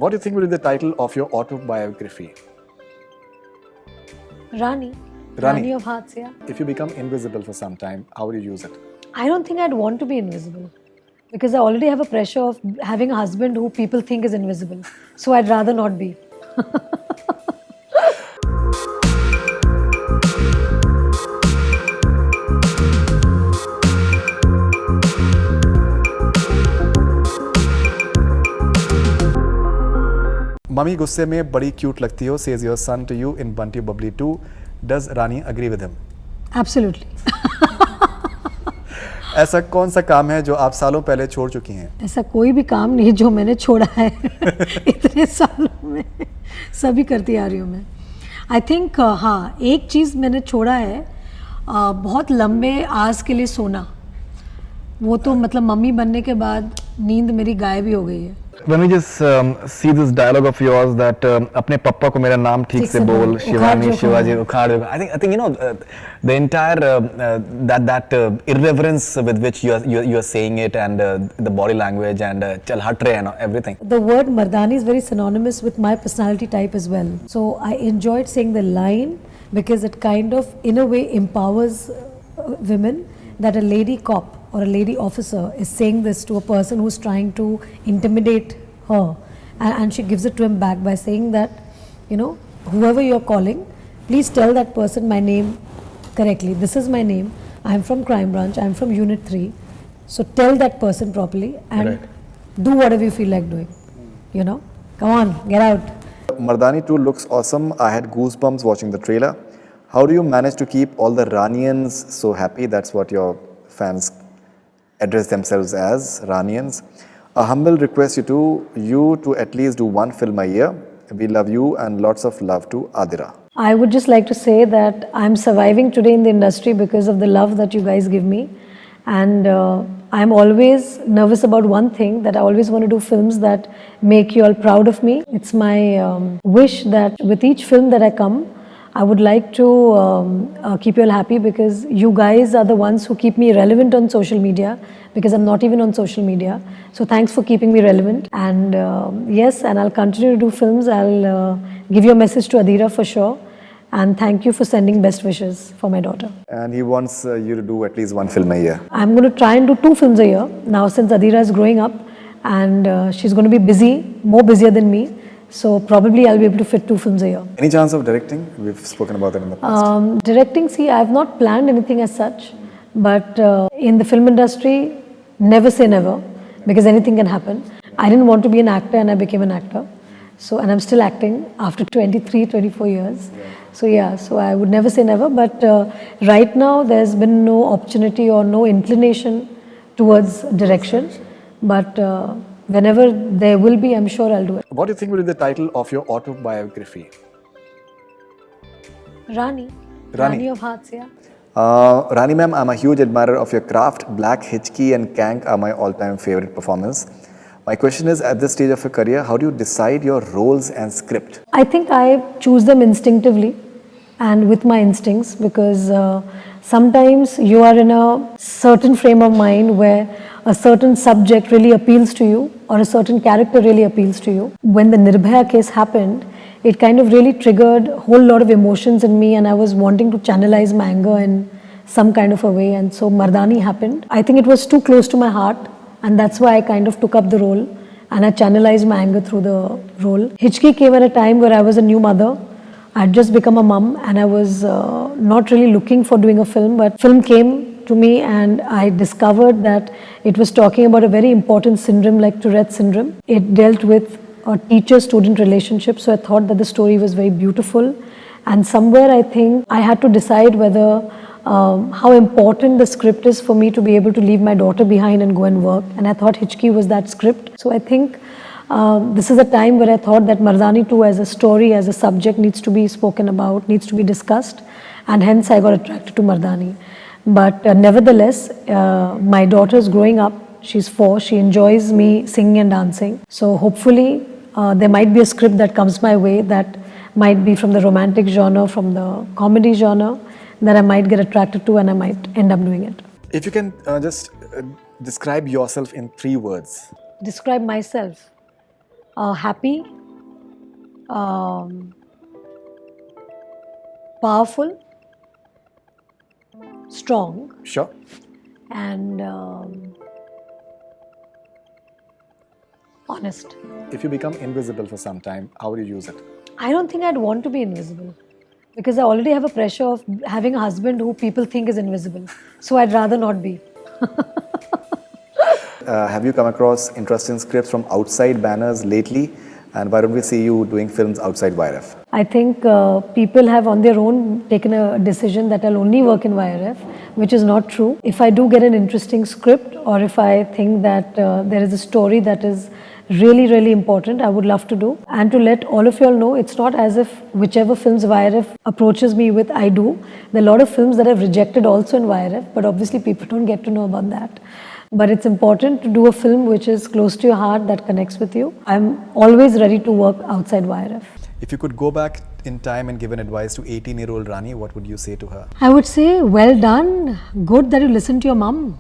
What do you think will be the title of your autobiography? Rani. Rani. Rani of Hatsya. If you become invisible for some time, how will you use it? I don't think I'd want to be invisible because I already have a pressure of having a husband who people think is invisible. So I'd rather not be. Mummy गुस्से में बड़ी cute लगती हो, says your son to you in Bunty Bubbly 2. Does Rani agree with him? Absolutely. ऐसा कौन सा काम है जो आप सालों पहले छोड़ चुकी हैं? ऐसा कोई भी काम नहीं जो मैंने छोड़ा है इतने सालों में, सभी करती आ रही हूँ मैं. आई थिंक हाँ, एक चीज़ मैंने छोड़ा है, बहुत लंबे आवर्स के लिए सोना. वो तो मतलब मम्मी बनने के बाद नींद मेरी गायब ही हो गई है. When we just see this dialogue of yours that अपने पप्पा को मेरा नाम ठीक से बोल, शिवानी शिवाजी उखाड़ दो. I think you know the entire that irreverence with which you are saying it and the body language and chal hat rahe and everything. The word Mardaani is very synonymous with my personality type as well. So I enjoyed saying the line because it kind of in a way empowers women, that a lady cop or a lady officer is saying this to a person who's trying to intimidate her, and she gives it to him back by saying that, you know, whoever you're calling, please tell that person my name correctly. This is my name. I'm from Crime Branch. I'm from Unit 3. So tell that person properly and do whatever you feel like doing. You know, come on, get out. Mardaani 2 looks awesome. I had goosebumps watching the trailer. How do you manage to keep all the Ranians so happy? That's what your fans address themselves as, Ranians. A humble request you to at least do one film a year. We love you and lots of love to Adira. I would just like to say that I'm surviving today in the industry because of the love that you guys give me. And I'm always nervous about one thing, that I always want to do films that make you all proud of me. It's my wish that with each film that I come, I would like to keep you all happy, because you guys are the ones who keep me relevant on social media, because I'm not even on social media. So thanks for keeping me relevant. And yes, and I'll continue to do films. I'll give you a message to Adira for sure. And thank you for sending best wishes for my daughter. And he wants you to do at least one film a year. I'm going to try and do 2 films a year now, since Adira is growing up, and she's going to be busy, more busier than me. So probably I'll be able to fit 2 films a year. Any chance of directing? We've spoken about that in the past. Directing, see, I have not planned anything as such, but in the film industry, never say never, because anything can happen. I didn't want to be an actor and I became an actor. So, and I'm still acting after 23, 24 years. So yeah, so I would never say never, but right now there's been no opportunity or no inclination towards direction, but whenever there will be, I'm sure I'll do it. What do you think will be the title of your autobiography? Rani. Rani of Hatsya. Rani ma'am, I'm a huge admirer of your craft. Black, Hitchki and Kank are my all-time favorite performance. My question is, at this stage of your career, how do you decide your roles and script? I think I choose them instinctively and with my instincts, because sometimes you are in a certain frame of mind where a certain subject really appeals to you or a certain character really appeals to you. When the Nirbhaya case happened, it kind of really triggered a whole lot of emotions in me, and I was wanting to channelize my anger in some kind of a way, and so Mardaani happened. I think it was too close to my heart, and that's why I kind of took up the role and I channelized my anger through the role. Hitchki came at a time where I was a new mother. I had just become a mum and I was not really looking for doing a film, but film came to me and I discovered that it was talking about a very important syndrome like Tourette syndrome. It dealt with a teacher-student relationship, so I thought that the story was very beautiful, and somewhere I think I had to decide whether how important the script is for me to be able to leave my daughter behind and go and work, and I thought Hitchki was that script. So I think this is a time where I thought that Mardaani 2 as a story, as a subject needs to be spoken about, needs to be discussed, and hence I got attracted to Mardaani. But nevertheless, my daughter is growing up, she's 4, she enjoys me singing and dancing. So hopefully there might be a script that comes my way that might be from the romantic genre, from the comedy genre, that I might get attracted to and I might end up doing it. If you can just describe yourself in 3 words. Describe myself. happy, powerful, strong, Sure. and honest. If you become invisible for some time, how would you use it? I don't think I'd want to be invisible because I already have a pressure of having a husband who people think is invisible. So I'd rather not be. Have you come across interesting scripts from outside banners lately? And why don't we see you doing films outside YRF? I think people have on their own taken a decision that I'll only work in YRF, which is not true. If I do get an interesting script or if I think that there is a story that is really, really important, I would love to do. And to let all of you all know, it's not as if whichever films YRF approaches me with, I do. There are a lot of films that I've rejected also in YRF, but obviously people don't get to know about that. But it's important to do a film which is close to your heart, that connects with you. I'm always ready to work outside YRF. If you could go back in time and give an advice to 18-year-old Rani, what would you say to her? I would say, well done. Good that you listened to your mum.